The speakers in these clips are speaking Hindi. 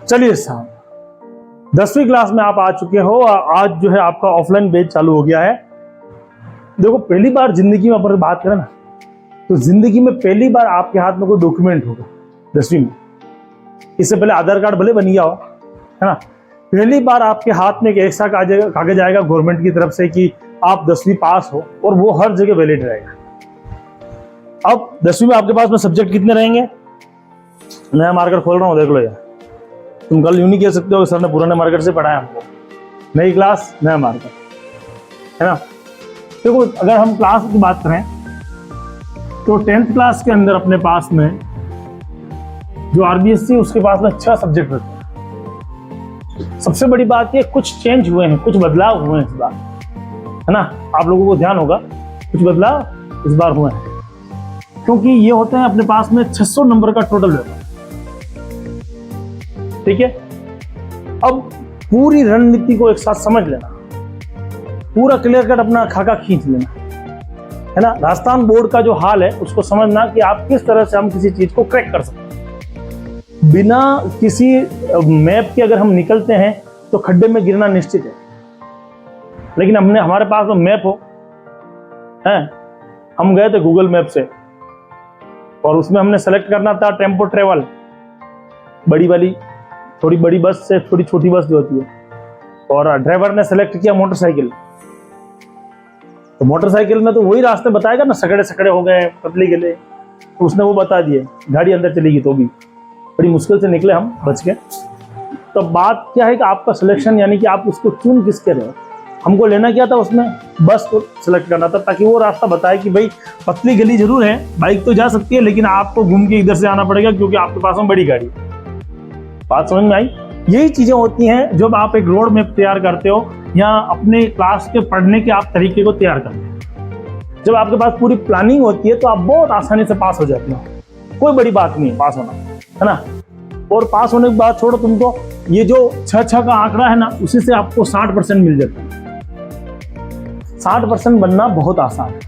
चलिए साहब, 10वीं क्लास में आप आ चुके हो। आज जो है आपका ऑफलाइन बैच चालू हो गया है। देखो, पहली बार जिंदगी में अपन बात करें ना, तो जिंदगी में पहली बार आपके हाथ में कोई डॉक्यूमेंट होगा 10वीं में। इससे पहले आधार कार्ड भले बन गया हो, है ना। पहली बार आपके हाथ में एक ऐसा कागज आएगा गवर्नमेंट की तरफ से कि आप 10वीं पास हो, और वो हर जगह वैलिड रहेगा। अब 10वीं में आपके पास में सब्जेक्ट कितने रहेंगे? नया मार्कर खोल रहा हूँ, देख लो यार। तुम कल यूं नहीं कह सकते हो सर ने पुराने मार्कर से पढ़ाया हमको। नई क्लास नया मार्कर, है ना। देखो, अगर हम क्लास की बात करें तो 10th क्लास के अंदर अपने पास में जो RBSC उसके पास में 6 सब्जेक्ट रहते हैं। सबसे बड़ी बात ये, कुछ चेंज हुए हैं, कुछ बदलाव हुए हैं इस बार, है ना। आप लोगों को ध्यान होगा कुछ बदलाव इस बार हुए हैं, क्योंकि ये होते हैं अपने पास में 600 नंबर का टोटल पेपर। ठीक है, अब पूरी रणनीति को एक साथ समझ लेना, पूरा क्लियर कट अपना खाका खींच लेना, है ना। राजस्थान बोर्ड का जो हाल है उसको समझना कि आप किस तरह से हम किसी चीज को क्रैक कर सकते हैं। बिना किसी मैप के अगर हम निकलते हैं तो खड्डे में गिरना निश्चित है। लेकिन हमारे पास तो मैप हो है। हम गए थे गूगल मैप से, और उसमें हमने सेलेक्ट करना था टेम्पो ट्रेवल, बड़ी वाली, थोड़ी बड़ी बस से थोड़ी छोटी बस जो होती है, और ड्राइवर ने सेलेक्ट किया मोटरसाइकिल। तो मोटरसाइकिल में तो वही रास्ते बताएगा ना, सकड़े सकड़े हो गए, पतली गले, तो उसने वो बता दिए। गाड़ी अंदर चलेगी तो भी बड़ी मुश्किल से निकले हम, बच गए। तो बात क्या है कि आपका सिलेक्शन, यानी कि आप उसको चुन किसके रहे हो। हमको लेना क्या था, उसमें बस को सिलेक्ट करना था, ताकि वो रास्ता बताए कि भाई पतली गली जरूर है, बाइक तो जा सकती है, लेकिन आपको घूम के इधर से आना पड़ेगा क्योंकि आपके पास में बड़ी गाड़ी। बात समझ में आई? यही चीजें होती हैं जब आप एक रोड मैप तैयार करते हो या अपने क्लास के पढ़ने के आप तरीके को तैयार करते हो। जब आपके पास पूरी प्लानिंग होती है तो आप बहुत आसानी से पास हो जाते हो। कोई बड़ी बात नहीं है पास होना, है ना। और पास होने की बात छोड़ो, तुमको ये जो 6 का आंकड़ा है ना, उसी से आपको 60% मिल जाता है। 60% बनना बहुत आसान है।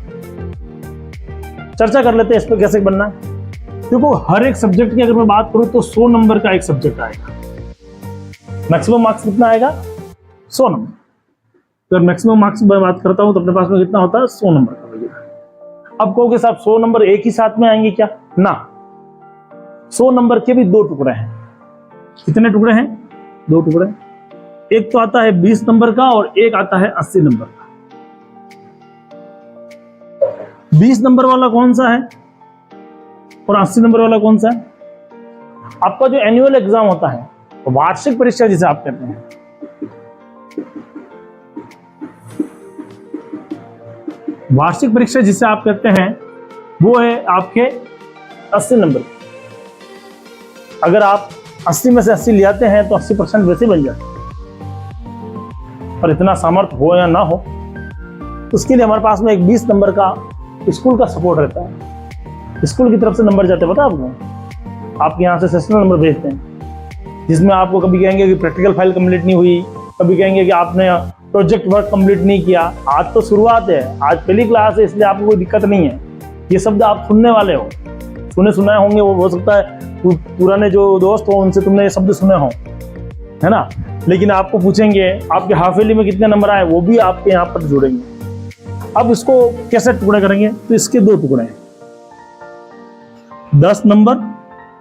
चर्चा कर लेते हैं इस पर कैसे बनना है। देखो, हर एक सब्जेक्ट की अगर मैं बात करूं तो 100 नंबर का एक सब्जेक्ट आएगा। मैक्सिमम मार्क्स कितना आएगा? 100 नंबर। अगर मैक्सिमम मार्क्स की बात करता हूं तो अपने पास में कितना होता है? 100 नंबर का भैया। अब कहोगे साहब 100 नंबर एक ही साथ में आएंगे क्या? ना, 100 नंबर के भी 2 टुकड़े हैं। कितने टुकड़े हैं? 2 टुकड़े। एक तो आता है 20 नंबर का और एक आता है 80 नंबर का। 20 नंबर वाला कौन सा है और 80 नंबर वाला कौन सा है? आपका जो एनुअल एग्जाम होता है, वार्षिक परीक्षा जिसे आप कहते हैं, वार्षिक परीक्षा जिसे आप कहते हैं, वो है आपके 80 नंबर। अगर आप 80 में से 80 ले आते हैं तो 80% वैसे बन जाते हैं। और इतना सामर्थ्य हो या ना हो, उसके लिए हमारे पास में एक 20 नंबर का स्कूल का सपोर्ट रहता है। स्कूल की तरफ से नंबर जाते हैं, पता आपको। आपके यहाँ से सेशनल नंबर भेजते हैं, जिसमें आपको कभी कहेंगे कि प्रैक्टिकल फाइल कंप्लीट नहीं हुई, कभी कहेंगे कि आपने प्रोजेक्ट वर्क कंप्लीट नहीं किया। आज तो शुरुआत है, आज पहली क्लास है, इसलिए आपको कोई दिक्कत नहीं है। ये शब्द आप सुनने वाले हो, सुनाए होंगे। वो हो सकता है पुराने जो दोस्त हो उनसे तुमने ये शब्द सुने हो, है ना। लेकिन आपको पूछेंगे आपके हाफिली में कितने नंबर आए, वो भी आपके यहाँ पर जुड़ेंगे। अब इसको कैसे टुकड़े करेंगे? तो इसके 2 टुकड़े हैं, 10 नंबर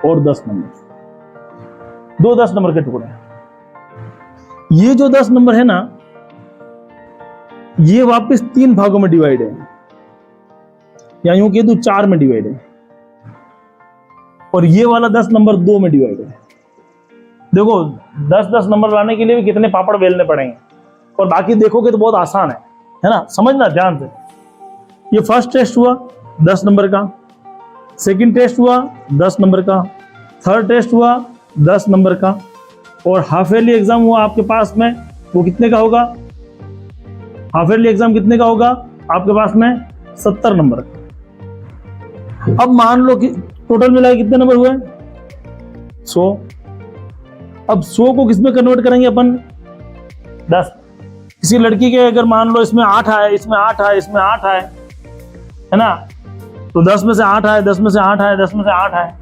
और 10 नंबर। 2 10 नंबर के टुकड़े हैं। ये जो 10 नंबर है ना, ये वापस 3 भागों में डिवाइड है, या यूं कह दूं 4 में डिवाइड है। और ये वाला 10 नंबर 2 में डिवाइड है। देखो, 10-10 नंबर लाने के लिए भी कितने पापड़ बेलने पड़ेंगे, और बाकी देखोगे तो बहुत आसान है ना। समझना ध्यान से। ये फर्स्ट टेस्ट हुआ 10 नंबर का, सेकंड टेस्ट हुआ 10 नंबर का, थर्ड टेस्ट हुआ 10 नंबर का, और हाफ ईयरली एग्जाम हुआ आपके पास में, वो कितने का होगा? हाफ ईयरली एग्जाम कितने का होगा आपके पास में? 70 नंबर का। अब मान लो कि टोटल मिलाए कितने नंबर हुए? 100। अब 100 को किसमें कन्वर्ट करेंगे अपन? 10। किसी लड़की के अगर मान लो इसमें 8 आए, इसमें 8 आए, इसमें 8 आए, है ना, तो 10 में से 8 आए, 10 में से 8 आए, 10 में से 8 आए,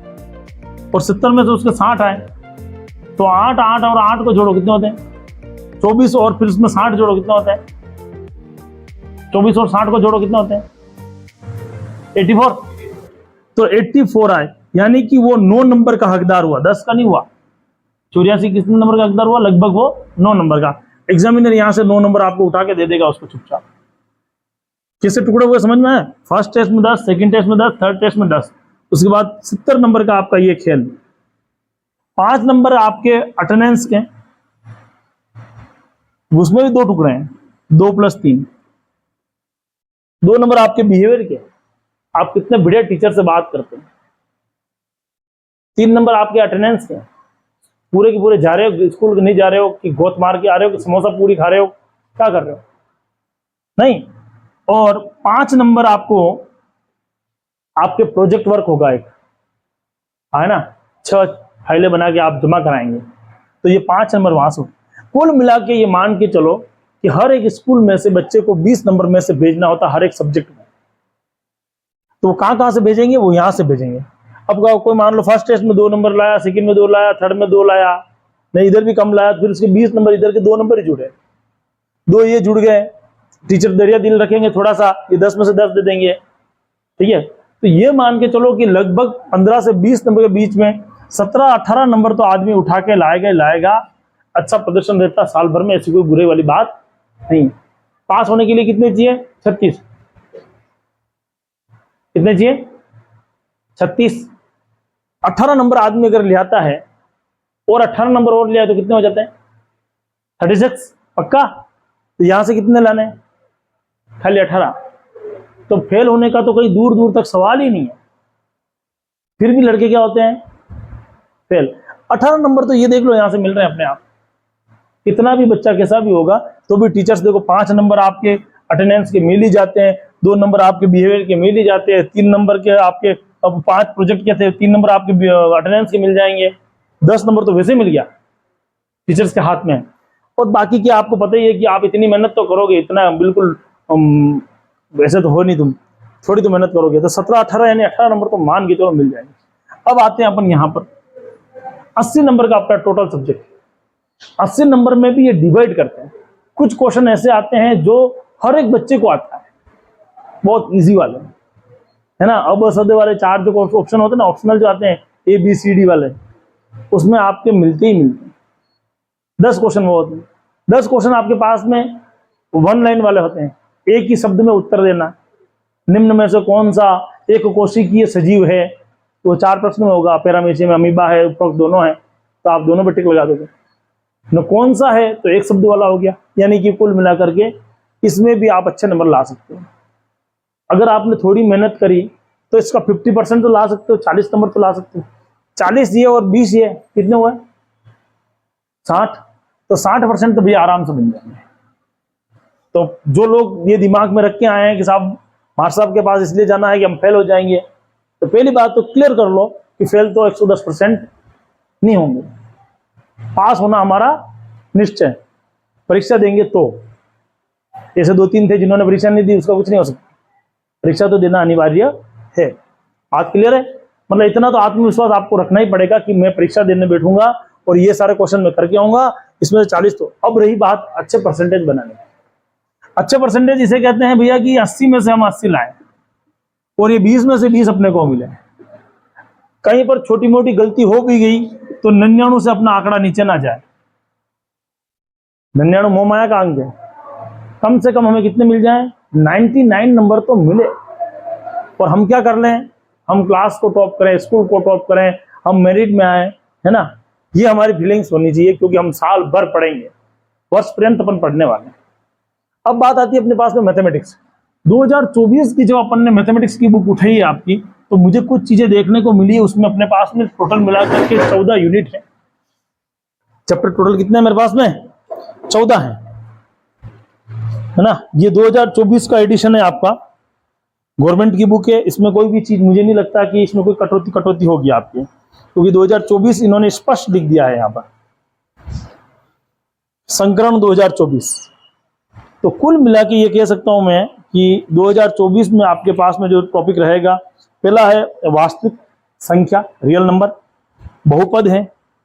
और 70 में से उसके 60 आए, तो 8 8 और 8 को जोड़ो कितने होते हैं 24 और फिर उसमें 60 जोड़ो कितना होता है 24 और 60 को जोड़ो कितना होते हैं 84। तो 84 आए, यानी कि वो 9 नंबर का हकदार हुआ, 10 का नहीं हुआ। 84 कितने नंबर का हकदार हुआ, लगभग वो 9 नंबर का। एग्जामिनर यहां से 9 नंबर आपको उठा के दे देगा उसको चुपचाप। किससे टुकड़े हुए समझ में आए? फर्स्ट टेस्ट में 10, सेकंड टेस्ट में 10, थर्ड टेस्ट में 10, उसके बाद 70 नंबर का आपका ये खेल। 5 नंबर आपके अटेंडेंस के, उसमें भी 2 टुकड़े हैं, 2 + 3। 2 नंबर आपके बिहेवियर के, आप कितने बढ़िया टीचर से बात करते हैं। 3 नंबर आपके अटेंडेंस के, पूरे के पूरे जा रहे हो स्कूल, नहीं जा रहे हो कि गोत मार के आ रहे हो कि समोसा पूरी खा रहे हो, क्या कर रहे हो, नहीं। और 5 नंबर आपको आपके प्रोजेक्ट वर्क होगा एक, है ना, 6 फाइलें बना के आप जमा कराएंगे, तो ये 5 नंबर वहां से। कुल मिला के ये मान के चलो कि हर एक स्कूल में से बच्चे को 20 नंबर में से भेजना होता हर एक सब्जेक्ट में। तो वो कहां से भेजेंगे, वो यहां से भेजेंगे। अब कोई मान लो फर्स्ट टेस्ट में 2 नंबर लाया, सेकंड में 2 लाया, थर्ड में 2 लाया, नहीं इधर भी कम लाया, फिर उसके 20 नंबर, इधर के 2 नंबर ही जुड़े, 2 ये जुड़ गए। टीचर दरिया दिल रखेंगे थोड़ा सा, ये 10 में से 10 दे देंगे, ठीक है। तो ये मान के चलो कि लगभग 15 से 20 नंबर के बीच में 17-18 नंबर तो आदमी उठा के लाएगा। अच्छा प्रदर्शन देता साल भर में, ऐसी कोई बुरे वाली बात नहीं। पास होने के लिए कितने चाहिए? 36। कितने चाहिए? 36। 18 नंबर आदमी अगर ले आता है और 18 नंबर और लिया तो कितने हो जाते हैं? 36 पक्का। तो यहां से कितने लाने? खाली 18। तो फेल होने का तो कहीं दूर दूर तक सवाल ही नहीं है। फिर भी लड़के क्या होते हैं? फेल। 18 नंबर तो ये देख लो यहां से मिल रहे हैं अपने आप। कितना भी बच्चा कैसा भी होगा तो भी टीचर्स देखो 5 नंबर आपके अटेंडेंस के मिल ही जाते हैं, 2 नंबर आपके बिहेवियर के मिल ही जाते हैं, 3 नंबर के आपके, अब 5 प्रोजेक्ट के थे, 3 नंबर आपके अटेंडेंस के मिल जाएंगे, 10 नंबर तो वैसे मिल गया टीचर्स के हाथ में। और बाकी क्या आपको पता ही है कि आप इतनी मेहनत तो करोगे, इतना बिल्कुल वैसे तो हो नहीं, तुम थोड़ी तो मेहनत करोगे, तो 17-18 यानी 18 नंबर तो मान के चलो मिल जाएंगे। अब आते हैं अपन यहाँ पर 80 नंबर का आपका टोटल सब्जेक्ट। 80 नंबर में भी ये डिवाइड करते हैं। कुछ क्वेश्चन ऐसे आते हैं जो हर एक बच्चे को आता है, बहुत इजी वाले, है ना। अब सदे वाले 4 जो ऑप्शन होते हैं ना, ऑप्शनल जो आते हैं ABCD वाले, उसमें आपके मिलते ही मिलते हैं। 10 क्वेश्चन वो होते हैं। 10 क्वेश्चन आपके पास में 1 लाइन वाले होते हैं, एक ही शब्द में उत्तर देना। निम्न में से कौन सा एक कोशिकीय सजीव है, तो 4 प्रश्न में होगा। पैरामीशियम, अमीबा है, उपरोक्त दोनों है, तो आप दोनों पे टिक लगा दोगे। न कौन सा है तो एक शब्द वाला हो गया। यानी कि कुल मिलाकर के इसमें भी आप अच्छे नंबर ला सकते हो। अगर आपने थोड़ी मेहनत करी तो इसका 50% तो ला सकते हो, 40 नंबर तो ला सकते हो। 40 ये और 20 ये कितने हुए? 60। तो 60% तो भी आराम से बन जाएंगे। तो जो लोग ये दिमाग में रख के आए हैं कि साहब मास्टर साहब के पास इसलिए जाना है कि हम फेल हो जाएंगे, तो पहली बात तो क्लियर कर लो कि फेल तो 110% नहीं होंगे। पास होना हमारा निश्चय। परीक्षा देंगे तो, जैसे 2-3 थे जिन्होंने परीक्षा नहीं दी, उसका कुछ नहीं हो सकता। परीक्षा तो देना अनिवार्य है। बात क्लियर है? मतलब इतना तो आत्मविश्वास आपको रखना ही पड़ेगा कि मैं परीक्षा देने बैठूंगा और ये सारे क्वेश्चन मैं करके आऊंगा, इसमें से 40 तो। अब रही बात अच्छे परसेंटेज बनाने की। अच्छे परसेंटेज इसे कहते हैं भैया कि 80 में से हम 80 लाए और ये 20 में से 20 अपने को मिले। कहीं पर छोटी मोटी गलती हो भी गई तो 99 से अपना आंकड़ा नीचे ना जाए। 99 मोह माया का अंक है। कम से कम हमें कितने मिल जाएं? 99 नंबर तो मिले। और हम क्या कर लें? हम क्लास को टॉप करें, स्कूल को टॉप करें, हम मेरिट में आए, है ना। ये हमारी फीलिंग्स होनी चाहिए, क्योंकि हम साल भर पढ़ेंगे, वर्ष पर्यंत अपन पढ़ने वाले हैं। अब बात आती है अपने पास में मैथमेटिक्स। 2024 की जो अपन ने मैथमेटिक्स की बुक उठाई है आपकी, तो मुझे कुछ चीजें देखने को मिली है उसमें। अपने पास में टोटल मिलाकर के 14 यूनिट है। चैप्टर टोटल कितने हैं मेरे पास में? 14 है ना। ये 2024 का एडिशन है आपका, गवर्नमेंट की बुक है। इसमें कोई भी चीज मुझे नहीं लगता कि इसमें कोई कटौती होगी आपकी, क्योंकि 2024 इन्होंने स्पष्ट लिख दिया है यहाँ पर, संकरण 2024। तो कुल मिला के ये कह सकता हूं मैं कि 2024 में आपके पास में जो टॉपिक रहेगा, पहला है वास्तविक संख्या, रियल नंबर, बहुपद है,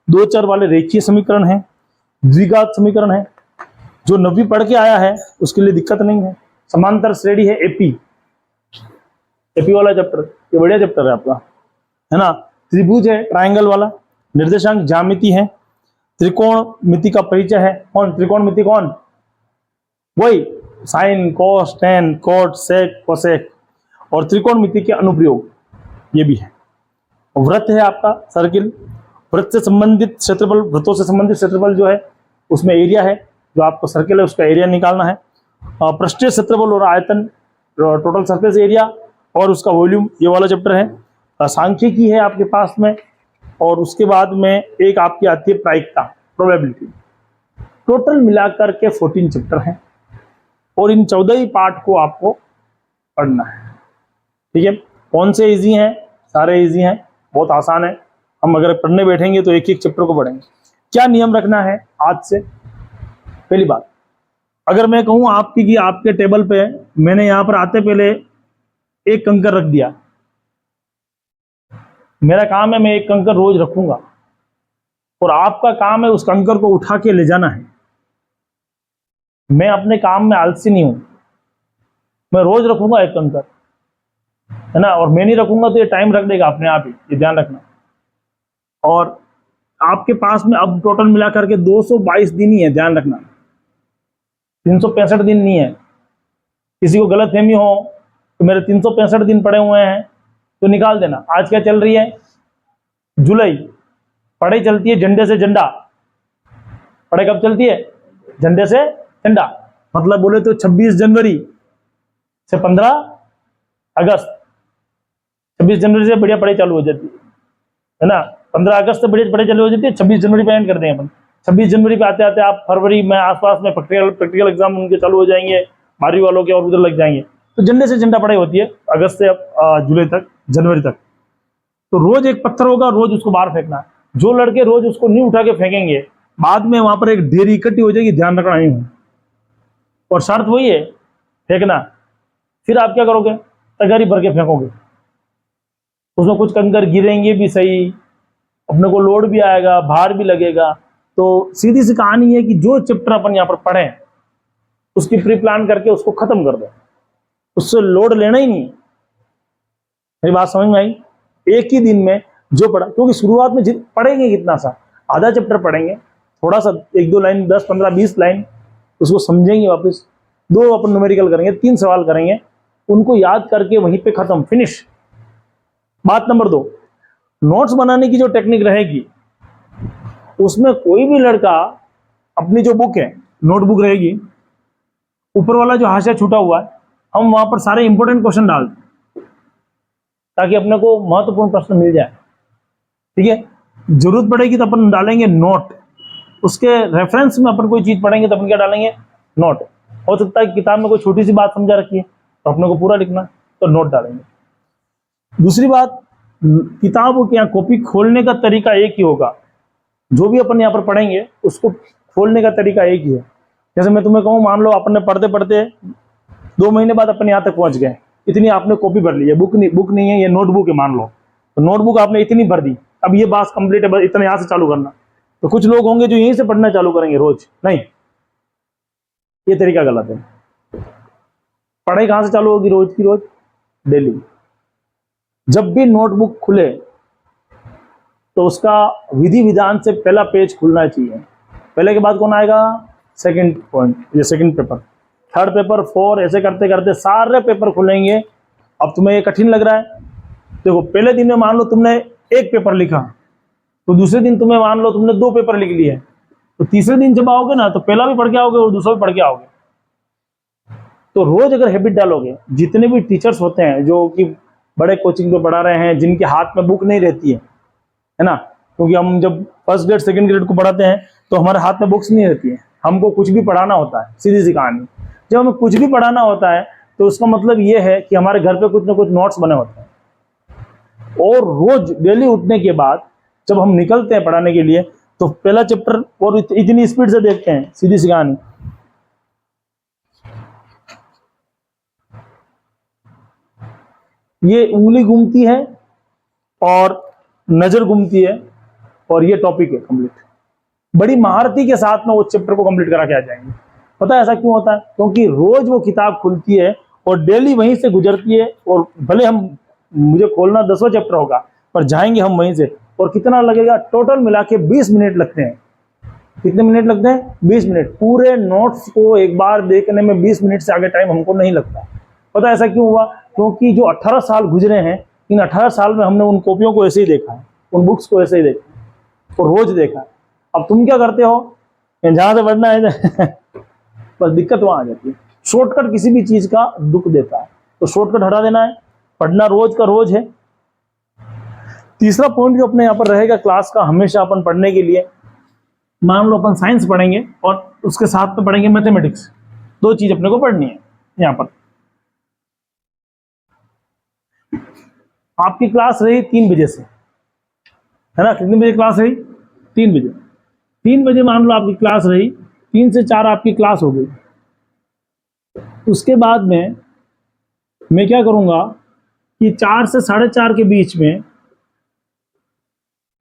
दो चर वाले रेखीय समीकरण हैं, द्विघात समीकरण है। जो 9वीं पढ़ के आया है उसके लिए दिक्कत नहीं है। समांतर श्रेणी है एपी, एपी वाला चैप्टर, ये बढ़िया चैप्टर है आपका, है ना। त्रिभुज है ट्रायंगल वाला, निर्देशांक ज्यामिति है, त्रिकोणमिति का परिचय है। कौन त्रिकोणमिति? कौन? वही साइन, कॉस, टेन, कॉट, सेक, कोसेक, और त्रिकोणमिति के अनुप्रयोग ये भी है। वृत्त है आपका सर्किल, वृत्त से संबंधित क्षेत्रफल, वृत्तों से संबंधित क्षेत्रफल जो है उसमें एरिया है, जो आपको सर्किल है उसका एरिया निकालना है। पृष्ठीय क्षेत्रफल और आयतन, टोटल सरफेस एरिया और उसका वॉल्यूम, ये वाला चैप्टर है। सांख्यिकी है आपके पास में, और उसके बाद में एक आपकी आती है प्रायिकता, प्रोबेबिलिटी। टोटल मिलाकर के 14 चैप्टर हैं और इन 14 ही पार्ट को आपको पढ़ना है। ठीक है, कौन से इजी हैं? सारे इजी हैं, बहुत आसान है। हम अगर पढ़ने बैठेंगे तो एक एक चैप्टर को पढ़ेंगे। क्या नियम रखना है आज से? पहली बात, अगर मैं कहूं आपकी कि आपके टेबल पे मैंने यहां पर आते पहले एक कंकर रख दिया, मेरा काम है मैं एक कंकर रोज रखूंगा और आपका काम है उस कंकर को उठा के ले जाना है। मैं अपने काम में आलसी नहीं हूं, मैं रोज रखूंगा एक कंकर, है ना। और मैं नहीं रखूंगा तो ये टाइम रख देगा अपने आप ही, ये ध्यान रखना। और आपके पास में अब टोटल मिलाकर के 222 दिन ही है, ध्यान रखना, 365 दिन नहीं है। किसी को गलतफहमी हो तो मेरे 365 दिन पड़े हुए हैं तो निकाल देना। आज क्या चल रही है? जुलाई। पढ़ाई चलती है झंडे से झंडा। पढ़ाई कब चलती है? झंडे से झंडा, मतलब बोले तो 26 जनवरी से 15 अगस्त। 26 जनवरी से बढ़िया पढ़ाई चालू हो जाती है ना। 15 अगस्त से बढ़िया पढ़ाई चालू हो जाती है, 26 जनवरी पे एंड कर देंगे अपन। 26 जनवरी पे आते आते आप फरवरी में आसपास में प्रैक्टिकल एग्जाम उनके चालू हो जाएंगे, 12वीं वालों के, और उधर लग जाएंगे। तो झंडे से झंडा पढ़ाई होती है अगस्त से जुलाई तक, जनवरी तक। तो रोज एक पत्थर होगा, रोज उसको बाहर फेंकना। जो लड़के रोज उसको नहीं उठा के फेंकेंगे, बाद में वहां पर एक ढेर इकट्ठी हो जाएगी, ध्यान रखना नहीं हूं। और शर्त वही है, फेंकना। फिर आप क्या करोगे? तगारी भर के फेंकोगे, उसमें कुछ कंकर गिरेंगे भी सही, अपने को लोड भी आएगा, भार भी लगेगा। तो सीधी सी कहानी है कि जो चैप्टर अपन यहाँ पर पढ़े उसकी प्री प्लान करके उसको खत्म कर दो, उससे लोड लेना ही नहीं। मेरी बात समझ में आई? एक ही दिन में जो पढ़ा, क्योंकि शुरुआत में पढ़ेंगे कितना सा, आधा चैप्टर पढ़ेंगे, थोड़ा सा 1-2 लाइन, 10, 15, 20 लाइन उसको समझेंगे, वापस 2 अपन न्यूमेरिकल करेंगे, 3 सवाल करेंगे, उनको याद करके वहीं पे खत्म, फिनिश। बात नंबर 2, नोट्स बनाने की जो टेक्निक रहेगी उसमें कोई भी लड़का अपनी जो बुक है, नोटबुक रहेगी, ऊपर वाला जो हाशिया छूटा हुआ है, हम वहां पर सारे इंपॉर्टेंट क्वेश्चन डाल दें ताकि अपने को महत्वपूर्ण प्रश्न मिल जाए। ठीक है, जरूरत पड़ेगी तो अपन डालेंगे नोट, उसके रेफरेंस में अपन कोई चीज पढ़ेंगे तो अपन क्या डालेंगे? नोट। हो सकता है किताब में कोई छोटी सी बात समझा रखी है तो अपने को पूरा लिखना, तो नोट डालेंगे। दूसरी बात, किताब या कॉपी खोलने का तरीका एक ही होगा। जो भी अपन यहाँ पर पढ़ेंगे उसको खोलने का तरीका एक ही है। जैसे मैं तुम्हें कहूँ, मान लो अपन ने पढ़ते पढ़ते 2 महीने बाद अपन यहाँ तक पहुंच गए, इतनी आपने कॉपी भर ली है, बुक नहीं है, ये नोटबुक है मान लो, तो नोटबुक आपने इतनी भर दी, अब ये बात कंप्लीट है, इतना यहाँ से चालू करना। तो कुछ लोग होंगे जो यहीं से पढ़ना चालू करेंगे रोज, नहीं, ये तरीका गलत है। पढ़ाई कहाँ से चालू होगी? रोज की रोज, डेली। जब भी नोटबुक खुले तो उसका विधि विधान से पहला पेज खुलना चाहिए। पहले के बाद कौन आएगा? सेकंड पॉइंट, ये सेकंड पेपर, थर्ड पेपर, 4, ऐसे करते करते सारे पेपर खुलेंगे। अब तुम्हें ये कठिन लग रहा है, देखो पहले दिन में मान लो तुमने एक पेपर लिखा, तो दूसरे दिन तुम्हें मान लो तुमने 2 पेपर लिख लिए, तो तीसरे दिन जब आओगे ना तो पहला भी पढ़ के आओगे और दूसरा भी पढ़ के आओगे। तो रोज अगर हैबिट डालोगे, जितने भी टीचर्स होते हैं जो कि बड़े कोचिंग पे पढ़ा रहे हैं, जिनके हाथ में बुक नहीं रहती है ना, क्योंकि हम जब फर्स्ट ग्रेड सेकंड ग्रेड को पढ़ाते हैं तो हमारे हाथ में बुक्स नहीं रहती है, हमको कुछ भी पढ़ाना होता है। सीधी सी कहानी, जब हमें कुछ भी पढ़ाना होता है तो उसका मतलब ये है कि हमारे घर पे कुछ ना कुछ नोट्स बने होते हैं। और रोज डेली उठने के बाद जब हम निकलते हैं पढ़ाने के लिए तो पहला चैप्टर और इतनी स्पीड से देखते हैं, सीधी सी कहानी। ये उंगली घूमती है और नजर घूमती है, और ये टॉपिक है कंप्लीट। बड़ी महारती के साथ में वो चैप्टर को कंप्लीट करा के आ जाएंगे। पता है ऐसा क्यों होता है? क्योंकि रोज वो किताब खुलती है और डेली वहीं से गुजरती है, और भले हम मुझे खोलना 10वां चैप्टर होगा पर जाएंगे हम वहीं से। और कितना लगेगा? टोटल मिला के 20 मिनट लगते हैं। कितने मिनट लगते हैं? 20 मिनट। पूरे नोट्स को एक बार देखने में 20 मिनट से आगे टाइम हमको नहीं लगता। पता है ऐसा क्यों हुआ? क्योंकि जो 18 साल गुजरे हैं, इन 18 साल में हमने उन कॉपियों को ऐसे ही देखा है, उन बुक्स को ऐसे ही देखा है और रोज देखा है। अब तुम क्या करते हो? जहां से पढ़ना है बस दिक्कत वहां आ जाती है। शॉर्टकट किसी भी चीज का दुख देता है, तो शॉर्टकट हटा देना है। पढ़ना रोज का रोज है। तीसरा पॉइंट जो अपने यहाँ पर रहेगा क्लास का हमेशा अपन पढ़ने के लिए, मान लो अपन साइंस पढ़ेंगे और उसके साथ में पढ़ेंगे मैथमेटिक्स, दो चीज अपने को पढ़नी है। यहाँ पर आपकी क्लास रही 3 बजे से, है ना? कितने बजे क्लास रही? 3 बजे। 3 बजे मान लो आपकी क्लास रही, 3 से 4 आपकी क्लास हो गई। उसके बाद में मैं क्या करूंगा कि 4 से 4:30 के बीच में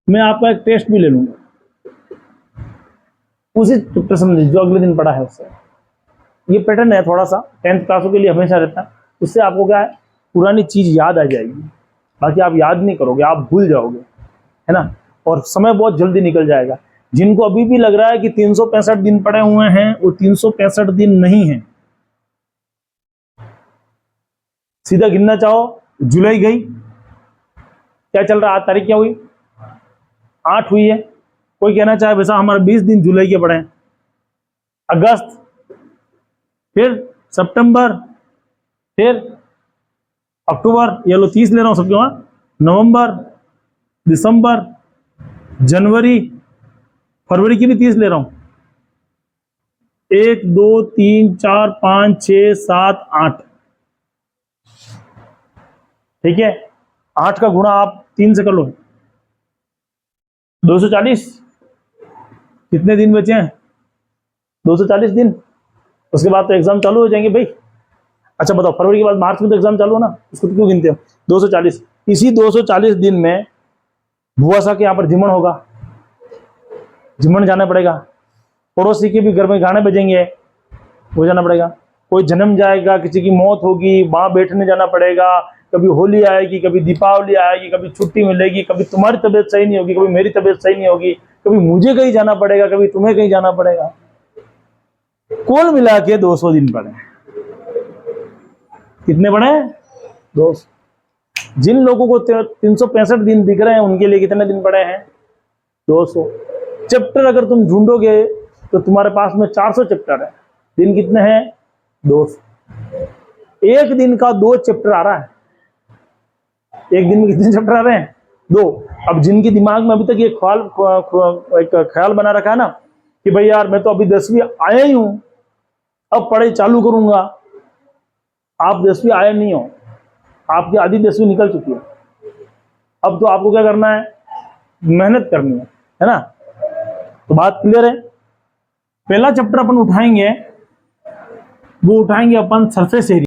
मैं आपका एक टेस्ट भी ले लूंगा, उसी चैप्टर से जो अगले दिन पढ़ा है उससे। ये पैटर्न है थोड़ा सा 10th क्लासों के लिए हमेशा रहता है। उससे आपको क्या है? पुरानी चीज याद आ जाएगी। बाकी आप याद नहीं करोगे, आप भूल जाओगे, है ना? और समय बहुत जल्दी निकल जाएगा। जिनको अभी भी लग रहा है कि 365 दिन पड़े हुए हैं, वो 365 दिन नहीं है। सीधा गिनना चाहो, जुलाई गई, क्या चल रहा है? आज तारीख क्या हुई? 8 हुई है। कोई कहना चाहे वैसा हमारे 20 दिन जुलाई के पड़े हैं। अगस्त, फिर सितंबर, फिर अक्टूबर, ये लो 30 ले रहा हूं सबके वहां, नवंबर, दिसंबर, जनवरी, फरवरी की भी 30 ले रहा हूं। 1 2 3 4 5 6 7 8, ठीक है? 8 का गुणा आप 3 से कर लो, 240। कितने दिन बचे हैं? 240 दिन। उसके बाद तो एग्जाम चालू हो जाएंगे भाई। अच्छा बताओ, फरवरी के बाद मार्च में तो एग्जाम चालू हो ना, उसको तो क्यों गिनते हो? 240। इसी 240 दिन में बुआ सा के यहाँ पर जिमन होगा, जिमन जाना पड़ेगा। पड़ोसी के भी घर में गाने बजेंगे, वो जाना पड़ेगा। कोई जन्म जाएगा, किसी की मौत होगी, वहां बैठने जाना पड़ेगा। कभी होली आएगी, कभी दीपावली आएगी, कभी छुट्टी मिलेगी, कभी तुम्हारी तबीयत सही नहीं होगी, कभी मेरी तबीयत सही नहीं होगी, कभी मुझे कहीं जाना पड़ेगा, कभी तुम्हें कहीं जाना पड़ेगा। कुल मिला के 200 दिन पड़े। कितने पड़े? 200। जिन लोगों को 365 दिन दिख रहे हैं उनके लिए कितने दिन पड़े हैं? 200। चैप्टर अगर तुम ढूंढोगे तो तुम्हारे पास में 400 चैप्टर है। दिन कितने हैं? 200। एक दिन का 2 चैप्टर आ रहा है। एक दिन में कितने चैप्टर आ रहे हैं? 2। अब जिनके दिमाग में अभी तक ये ख्याल बना रखा है ना कि भाई यार मैं तो अभी 10वीं आया ही हूं, अब पढ़ाई चालू करूंगा। आप 10वीं आए नहीं हो, आपकी आधी 10वीं निकल चुकी है। अब तो आपको क्या करना है? मेहनत करनी है ना? तो बात क्लियर है। पहला चैप्टर अपन उठाएंगे, वो उठाएंगे अपन सरफेस एरिया।